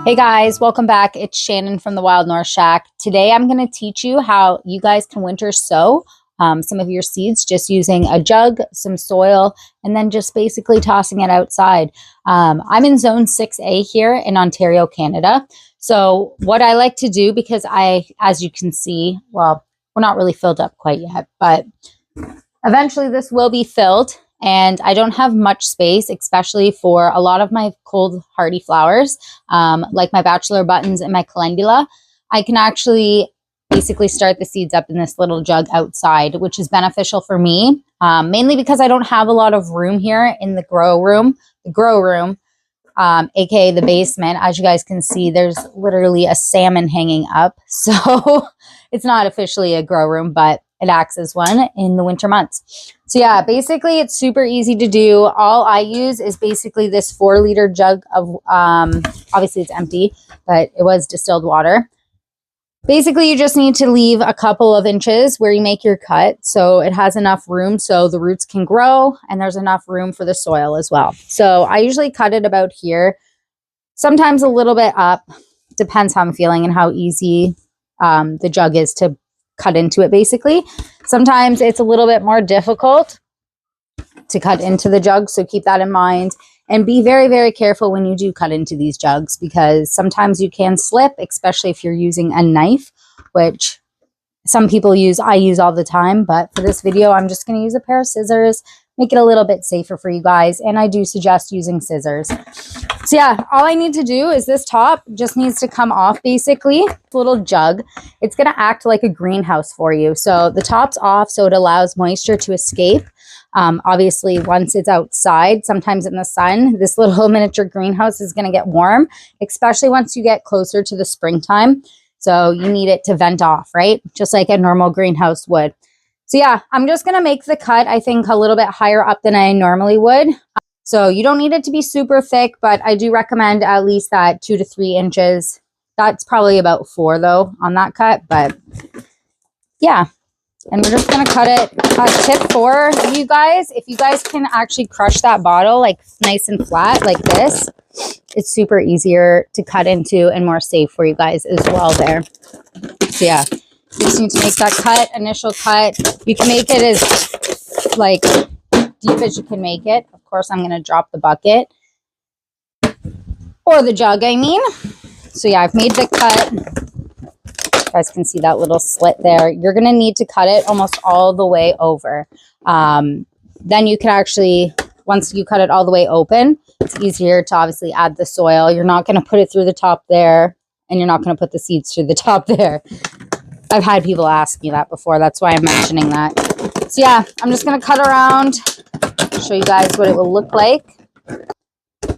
Hey guys, welcome back. It's Shannon from the Wild North Shack. Today I'm going to teach you how you guys can winter sow some of your seeds just using a jug, some soil, and then just basically tossing it outside. I'm in zone 6A here in Ontario, Canada. So what I like to do, because as you can see, well, we're not really filled up quite yet, but eventually this will be filled. And I don't have much space, especially for a lot of my cold hardy flowers, like my bachelor buttons and my calendula. I can actually basically start the seeds up in this little jug outside, which is beneficial for me, mainly because I don't have a lot of room here in the grow room. AKA the basement. As you guys can see, there's literally a salmon hanging up. So it's not officially a grow room, but it acts as one in the winter months. So yeah, basically it's super easy to do. All I use is basically this 4-liter jug of, obviously it's empty, but it was distilled water. Basically, you just need to leave a couple of inches where you make your cut so it has enough room so the roots can grow and there's enough room for the soil as well. So I usually cut it about here, sometimes a little bit up, depends how I'm feeling and how easy the jug is to cut into it basically. Sometimes it's a little bit more difficult to cut into the jug, so keep that in mind. And be very, very careful when you do cut into these jugs because sometimes you can slip, especially if you're using a knife, which some people use, I use all the time. But for this video, I'm just going to use a pair of scissors, make it a little bit safer for you guys. And I do suggest using scissors. So yeah, all I need to do is this top just needs to come off basically. This little jug, it's going to act like a greenhouse for you. So the top's off so it allows moisture to escape. Obviously, once it's outside, sometimes in the sun, this little miniature greenhouse is going to get warm, especially once you get closer to the springtime. So you need it to vent off, right? Just like a normal greenhouse would. So yeah, I'm just going to make the cut, I think, a little bit higher up than I normally would. So you don't need it to be super thick, but I do recommend at least that 2 to 3 inches. That's probably about 4 though on that cut, but yeah. And we're just going to cut it. Tip 4, you guys, if you guys can actually crush that bottle like nice and flat like this, it's super easier to cut into and more safe for you guys as well there. So yeah, you just need to make that cut, initial cut. You can make it as like deep as you can make it. Of course, I'm going to drop the bucket or the jug, I mean. So yeah, I've made the cut. You guys can see that little slit there. You're going to need to cut it almost all the way over. Then you can actually, once you cut it all the way open, it's easier to obviously add the soil. You're not going to put it through the top there, and you're not going to put the seeds through the top there. I've had people ask me that before. That's why I'm mentioning that. So yeah, I'm just going to cut around, show you guys what it will look like.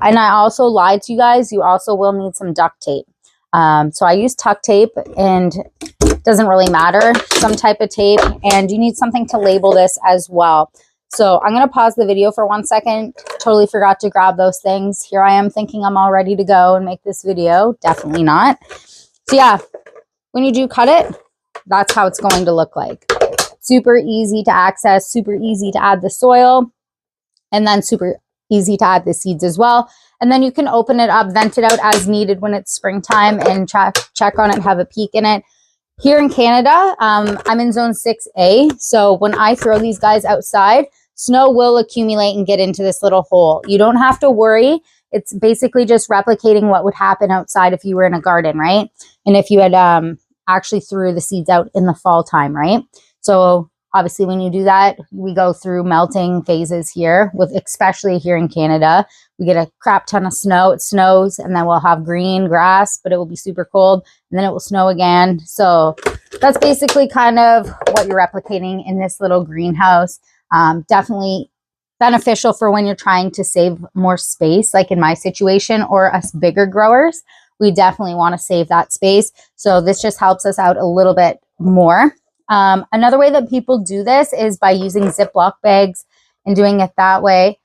And I also lied to you guys. You also will need some duct tape. So I use tuck tape, and it doesn't really matter, some type of tape, and you need something to label this as well. So I'm going to pause the video for 1 second. Totally forgot to grab those things. Here I am thinking I'm all ready to go and make this video. Definitely not. So yeah, when you do cut it, that's how it's going to look like. Super easy to access, super easy to add the soil, and then super easy to add the seeds as well. And then you can open it up, vent it out as needed when it's springtime, and check on it, have a peek in it. Here in Canada, I'm in zone 6A. So when I throw these guys outside, snow will accumulate and get into this little hole. You don't have to worry. It's basically just replicating what would happen outside if you were in a garden, right? And if you had actually threw the seeds out in the fall time, right? So obviously, when you do that, we go through melting phases here, especially here in Canada. We get a crap ton of snow. It snows, and then we'll have green grass, but it will be super cold, and then it will snow again. So that's basically kind of what you're replicating in this little greenhouse. Definitely beneficial for when you're trying to save more space, like in my situation, or us bigger growers. We definitely want to save that space. So this just helps us out a little bit more. Another way that people do this is by using Ziploc bags and doing it that way.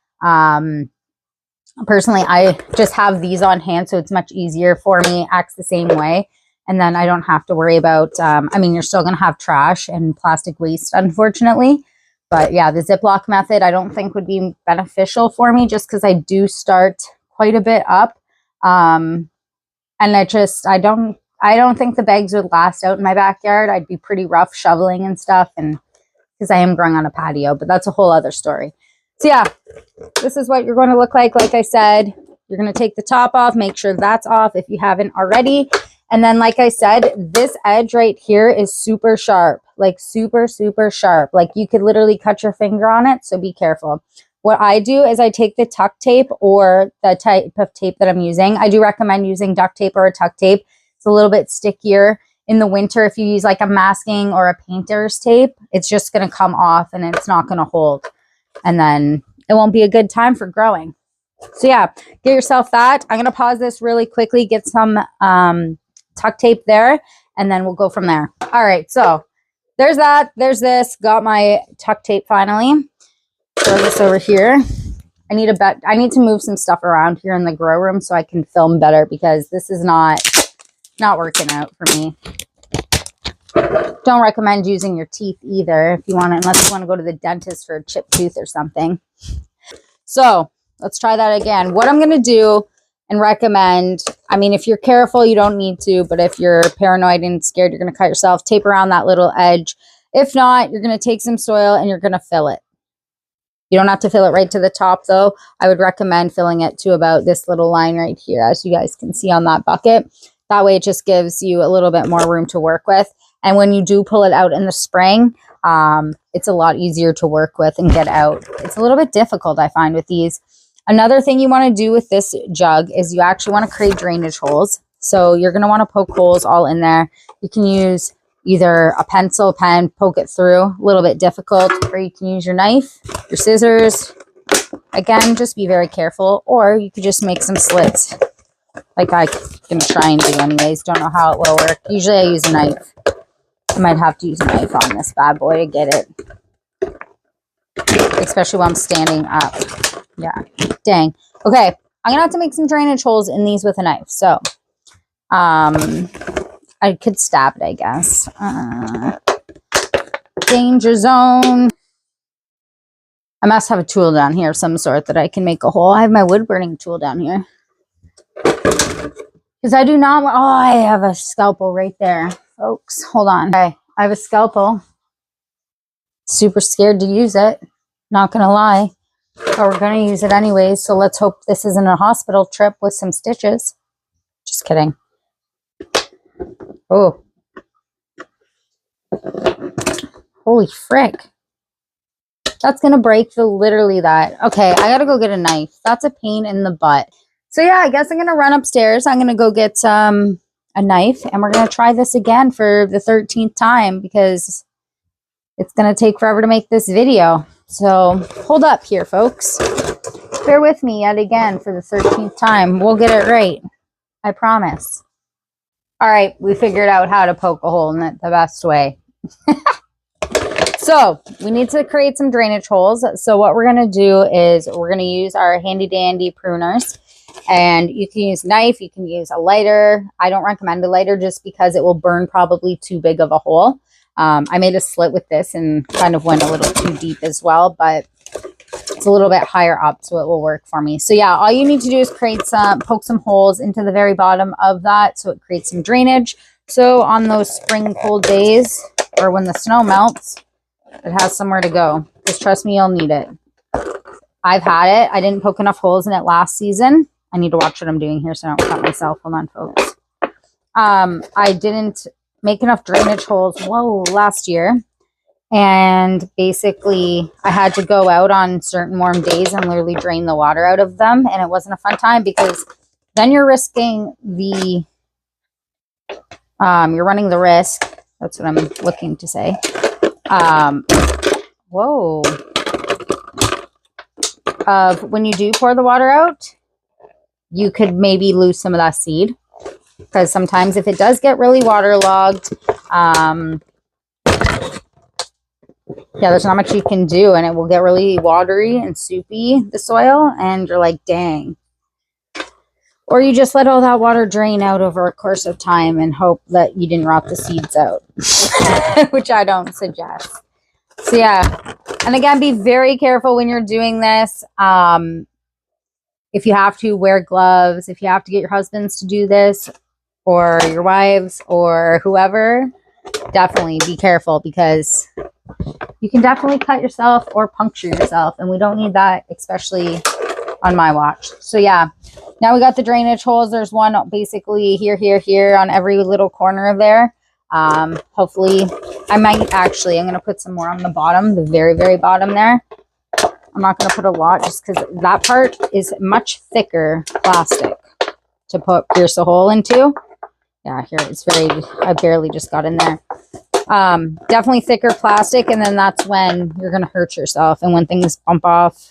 Personally, I just have these on hand, so it's much easier for me. Acts the same way. And then I don't have to worry about, I mean, you're still going to have trash and plastic waste, unfortunately. But yeah, the Ziploc method I don't think would be beneficial for me just because I do start quite a bit up. And I don't think the bags would last out in my backyard. I'd be pretty rough shoveling and stuff, and because I am growing on a patio, but that's a whole other story. So yeah, this is what you're going to look like. Like I said, you're going to take the top off, make sure that's off if you haven't already. And then, like I said, this edge right here is super sharp, like super, super sharp. Like you could literally cut your finger on it. So be careful. What I do is I take the tuck tape or the type of tape that I'm using. I do recommend using duct tape or a tuck tape. It's a little bit stickier. In the winter, if you use like a masking or a painter's tape, it's just going to come off and it's not going to hold. And then it won't be a good time for growing. So yeah, get yourself that. I'm going to pause this really quickly, get some tuck tape there, and then we'll go from there. All right, so there's that. There's this. Got my tuck tape finally. Throw this over here. I need to move some stuff around here in the grow room so I can film better, because this is not working out for me. Don't recommend using your teeth either if you want to, unless you want to go to the dentist for a chipped tooth or something. So let's try that again. What I'm going to do and recommend, I mean, if you're careful, you don't need to, but if you're paranoid and scared you're going to cut yourself, tape around that little edge. If not, you're going to take some soil and you're going to fill it. You don't have to fill it right to the top though. I would recommend filling it to about this little line right here, as you guys can see on that bucket. That way it just gives you a little bit more room to work with. And when you do pull it out in the spring, it's a lot easier to work with and get out. It's a little bit difficult, I find, with these. Another thing you want to do with this jug is you actually want to create drainage holes. So you're going to want to poke holes all in there. You can use either a pencil, pen, poke it through. A little bit difficult. Or you can use your knife, your scissors. Again, just be very careful. Or you could just make some slits, like I'm going to try and do anyways. Don't know how it will work. Usually I use a knife. I might have to use a knife on this bad boy to get it. Especially while I'm standing up. Yeah. Dang. Okay. I'm going to have to make some drainage holes in these with a knife. So, I could stab it, I guess. Danger zone. I must have a tool down here of some sort that I can make a hole. I have my wood burning tool down here. Because I do not want... Oh, I have a scalpel right there. Folks, hold on. Okay, I have a scalpel. Super scared to use it. Not going to lie. But we're going to use it anyways. So let's hope this isn't a hospital trip with some stitches. Just kidding. Oh. Holy frick. That's going to break literally that. Okay, I got to go get a knife. That's a pain in the butt. So yeah, I guess I'm going to run upstairs. I'm going to go get a knife, and we're going to try this again for the 13th time, because it's going to take forever to make this video. So hold up here, folks. Bear with me yet again for the 13th time. We'll get it right. I promise. All right, we figured out how to poke a hole in it the best way. So we need to create some drainage holes. So what we're going to do is we're going to use our handy dandy pruners. And you can use a knife, you can use a lighter. I don't recommend a lighter just because it will burn probably too big of a hole. I made a slit with this and kind of went a little too deep as well, but it's a little bit higher up, so it will work for me. So yeah, all you need to do is poke some holes into the very bottom of that so it creates some drainage. So on those spring cold days, or when the snow melts, it has somewhere to go. Just trust me, you'll need it. I've had it. I didn't poke enough holes in it last season. I need to watch what I'm doing here so I don't cut myself. Hold on, folks. I didn't make enough drainage holes, last year. And basically, I had to go out on certain warm days and literally drain the water out of them. And it wasn't a fun time, because then you're risking the, you're running the risk. That's what I'm looking to say. Of when you do pour the water out, you could maybe lose some of that seed, because sometimes if it does get really waterlogged, yeah, there's not much you can do, and it will get really watery and soupy, the soil, and you're like, dang. Or you just let all that water drain out over a course of time and hope that you didn't rot the seeds out, which I don't suggest. So yeah, and again, be very careful when you're doing this. If you have to, wear gloves. If you have to get your husbands to do this, or your wives or whoever, definitely be careful, because you can definitely cut yourself or puncture yourself, and we don't need that, especially on my watch. So yeah, now we got the drainage holes. There's one basically here on every little corner of there. Hopefully I'm going to put some more on the bottom, the very, very bottom there. I'm not going to put a lot just because that part is much thicker plastic to pierce a hole into. Yeah, here it's I barely just got in there. Definitely thicker plastic, and then that's when you're going to hurt yourself and when things bump off.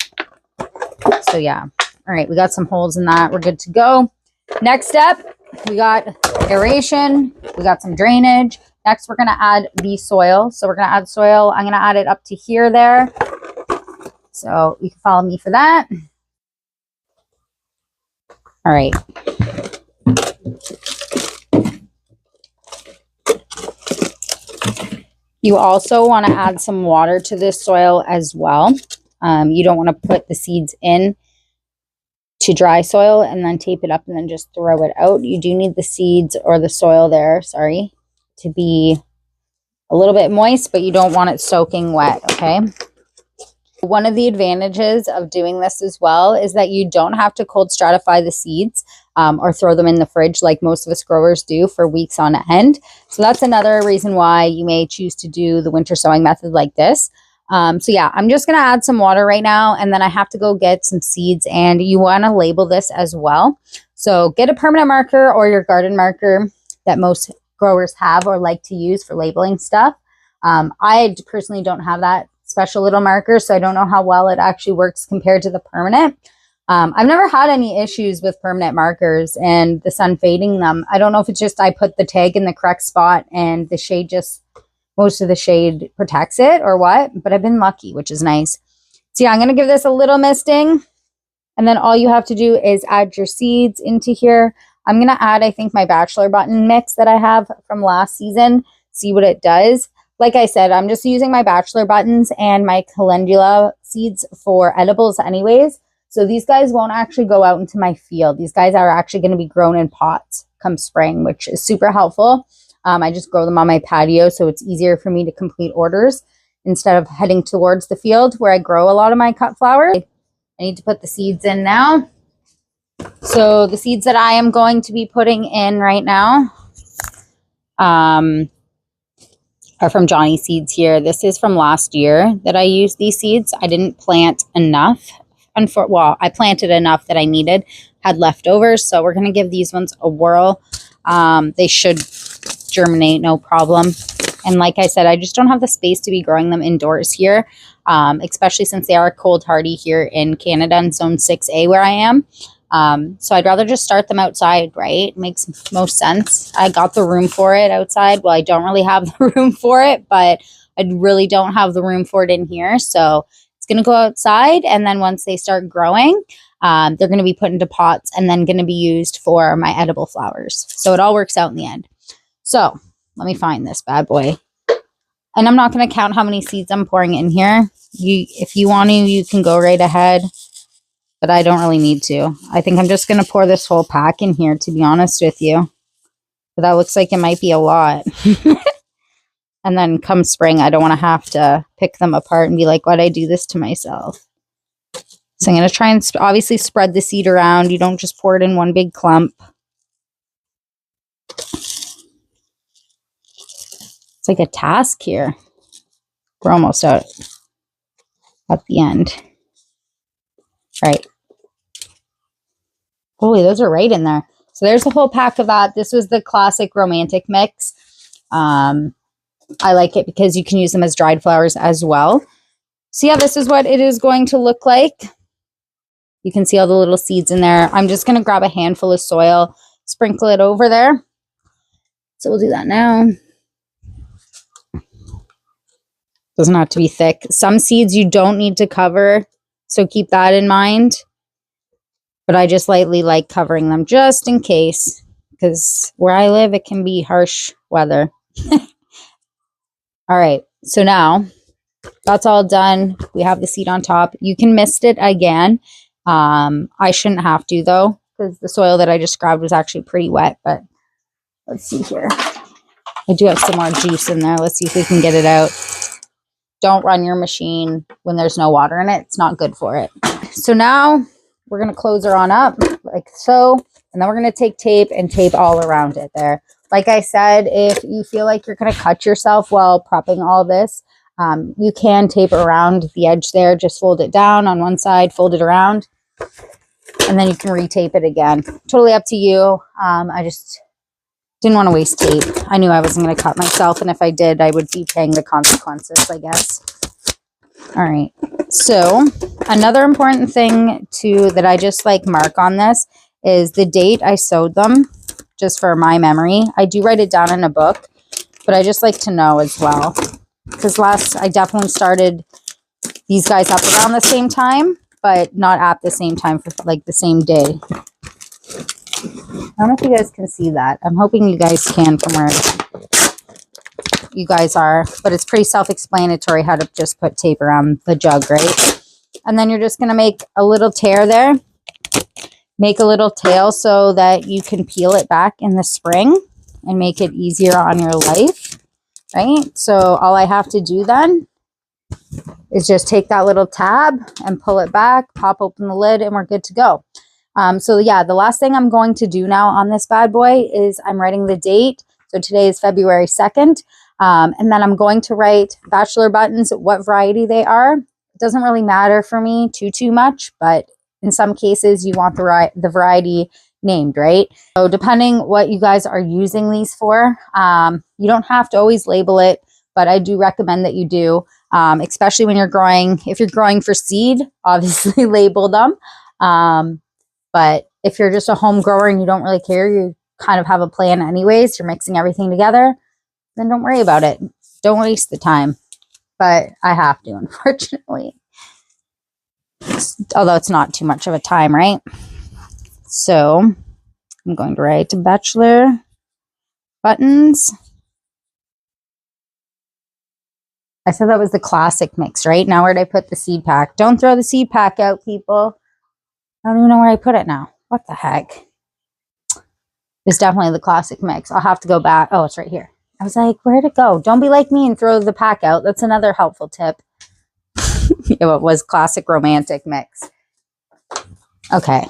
So yeah. All right, we got some holes in that. We're good to go. Next step, we got aeration. We got some drainage. Next, we're going to add the soil. So we're going to add soil. I'm going to add it up to here there. So you can follow me for that. All right. You also want to add some water to this soil as well. You don't want to put the seeds in to dry soil and then tape it up and then just throw it out. You do need the seeds or the soil there, sorry, to be a little bit moist, but you don't want it soaking wet, okay? One of the advantages of doing this as well is that you don't have to cold stratify the seeds or throw them in the fridge like most of us growers do for weeks on end. So that's another reason why you may choose to do the winter sowing method like this. So yeah, I'm just going to add some water right now, and then I have to go get some seeds, and you want to label this as well. So get a permanent marker or your garden marker that most growers have or like to use for labeling stuff. I personally don't have that special little marker, so I don't know how well it actually works compared to the permanent. I've never had any issues with permanent markers and the sun fading them. I don't know if it's just I put the tag in the correct spot and the shade most of the shade protects it or what, but I've been lucky, which is nice. So yeah, I'm going to give this a little misting, and then all you have to do is add your seeds into here. I'm going to add, I think, my bachelor button mix that I have from last season, see what it does. Like I said, I'm just using my bachelor buttons and my calendula seeds for edibles anyways. So these guys won't actually go out into my field. These guys are actually going to be grown in pots come spring, which is super helpful. I just grow them on my patio, so it's easier for me to complete orders instead of heading towards the field where I grow a lot of my cut flowers. I need to put the seeds in now. So the seeds that I am going to be putting in right now are from Johnny Seeds here. This is from last year that I used these seeds. I didn't plant enough. Well, I planted enough that I had leftovers. So we're going to give these ones a whirl. They should germinate no problem. And like I said, I just don't have the space to be growing them indoors here, especially since they are cold hardy here in Canada in zone 6A where I am. So I'd rather just start them outside, right? Makes most sense. I got the room for it outside. Well, I don't really have the room for it, but I really don't have the room for it in here. So it's going to go outside, and then once they start growing, they're going to be put into pots and then going to be used for my edible flowers. So it all works out in the end. So let me find this bad boy. And I'm not going to count how many seeds I'm pouring in here. If you want to, you can go right ahead, but I don't really need to. I think I'm just going to pour this whole pack in here, to be honest with you. But that looks like it might be a lot. And then come spring, I don't want to have to pick them apart and be like, why'd I do this to myself? So I'm going to try and obviously spread the seed around. You don't just pour it in one big clump. It's like a task here. We're almost out at the end. All right. Holy, those are right in there. So there's the whole pack of that. This was the classic romantic mix. I like it because you can use them as dried flowers as well. So yeah, this is what it is going to look like. You can see all the little seeds in there. I'm just going to grab a handful of soil, sprinkle it over there. So we'll do that now. Doesn't have to be thick. Some seeds you don't need to cover, so keep that in mind. But I just lightly like covering them just in case, because where I live, it can be harsh weather. All right, so now that's all done. We have the seed on top. You can mist it again. I shouldn't have to though, because the soil that I just grabbed was actually pretty wet, but Let's see here. I do have some more juice in there. Let's see if we can get it out. Don't run your machine when there's no water in it. It's not good for it. So now we're going to close her on up like so. And then we're going to take tape and tape all around it there. Like I said, if you feel like you're going to cut yourself while prepping all this, you can tape around the edge there. Just fold it down on one side, fold it around, and then you can retape it again. Totally up to you. I just didn't want to waste tape. I knew I wasn't going to cut myself, and if I did, I would be paying the consequences, I guess. All right. So another important thing too that I just like mark on this is the date I sewed them, just for my memory. I do write it down in a book, but I just like to know as well. Because I definitely started these guys up around the same time, but not at the same time for like the same day. I don't know if you guys can see that. I'm hoping you guys can from where you guys are, but it's pretty self-explanatory how to just put tape around the jug, right? And then you're just going to make a little tear there. Make a little tail so that you can peel it back in the spring and make it easier on your life, right? So all I have to do then is just take that little tab and pull it back, pop open the lid, and we're good to go. So yeah, the last thing I'm going to do now on this bad boy is I'm writing the date. So today is February 2nd. And then I'm going to write bachelor buttons, what variety they are. It doesn't really matter for me too much, but in some cases you want the variety named, right? So depending what you guys are using these for, you don't have to always label it, but I do recommend that you do, especially when you're growing. If you're growing for seed, obviously label them. But if you're just a home grower and you don't really care, you kind of have a plan anyways, you're mixing everything together, then don't worry about it. Don't waste the time. But I have to, unfortunately. Although it's not too much of a time, right? So I'm going to write bachelor buttons. I said that was the classic mix, right? Now where did I put the seed pack? Don't throw the seed pack out, people. I don't even know where I put it now. What the heck? It's definitely the classic mix. I'll have to go back. Oh, it's right here. I was like, where'd it go? Don't be like me and throw the pack out. That's another helpful tip. It was classic romantic mix. Okay,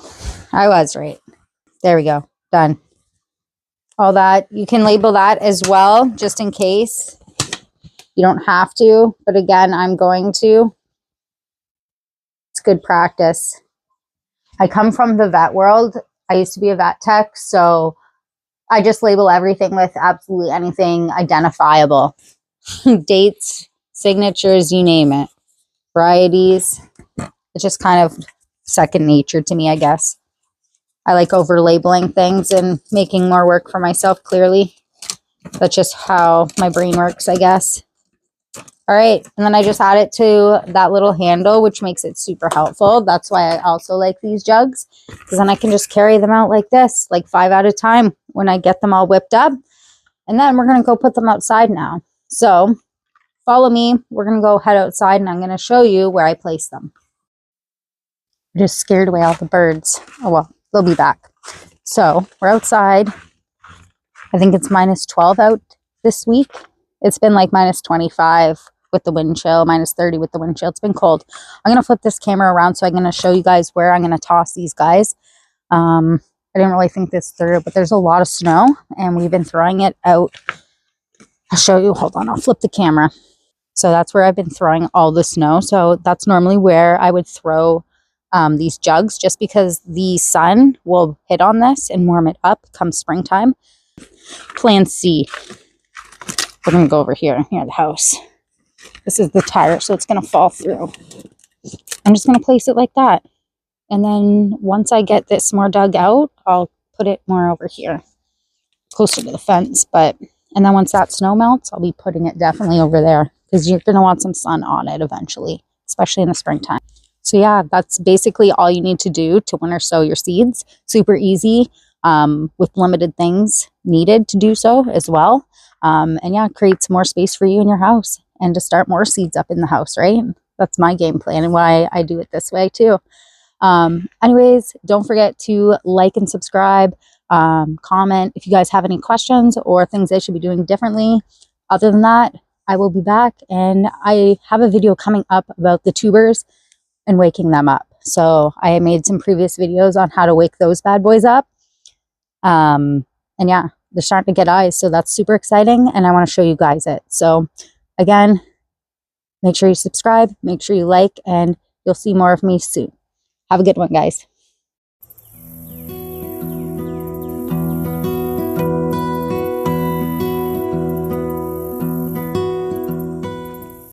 I was right. There we go. Done. All that. You can label that as well, just in case. You don't have to, but again, I'm going to. It's good practice. I come from the vet world. I used to be a vet tech, so I just label everything with absolutely anything identifiable. Dates, signatures, you name it. Varieties. It's just kind of second nature to me, I guess. I like over labeling things and making more work for myself, clearly. That's just how my brain works, I guess. All right, and then I just add it to that little handle, which makes it super helpful. That's why I also like these jugs, because then I can just carry them out like this, like 5 at a time when I get them all whipped up. And then we're going to go put them outside now. So follow me. We're going to go head outside, and I'm going to show you where I place them. I just scared away all the birds. Oh, well, they'll be back. So we're outside. I think it's minus 12 out this week. It's been like minus 25 with the wind chill, minus 30 with the wind chill. It's been cold. I'm going to flip this camera around so I'm going to show you guys where I'm going to toss these guys. I didn't really think this through, but there's a lot of snow and we've been throwing it out. I'll show you. Hold on. I'll flip the camera. So that's where I've been throwing all the snow. So that's normally where I would throw these jugs, just because the sun will hit on this and warm it up come springtime. Plan C. We're going to go over here near the house. This is the tire, so it's going to fall through. I'm just going to place it like that. And then once I get this more dug out, I'll put it more over here, closer to the fence. And then once that snow melts, I'll be putting it definitely over there, because you're going to want some sun on it eventually, especially in the springtime. So yeah, that's basically all you need to do to winter sow your seeds. Super easy, with limited things needed to do so as well. And yeah, it creates more space for you in your house and to start more seeds up in the house, right? That's my game plan and why I do it this way too. Anyways, don't forget to like and subscribe. Comment if you guys have any questions or things I should be doing differently. Other than that, I will be back, and I have a video coming up about the tubers and waking them up. So I made some previous videos on how to wake those bad boys up. And yeah, they're starting to get eyes, so that's super exciting, and I want to show you guys it. So again, make sure you subscribe, make sure you like, and you'll see more of me soon. Have a good one, guys.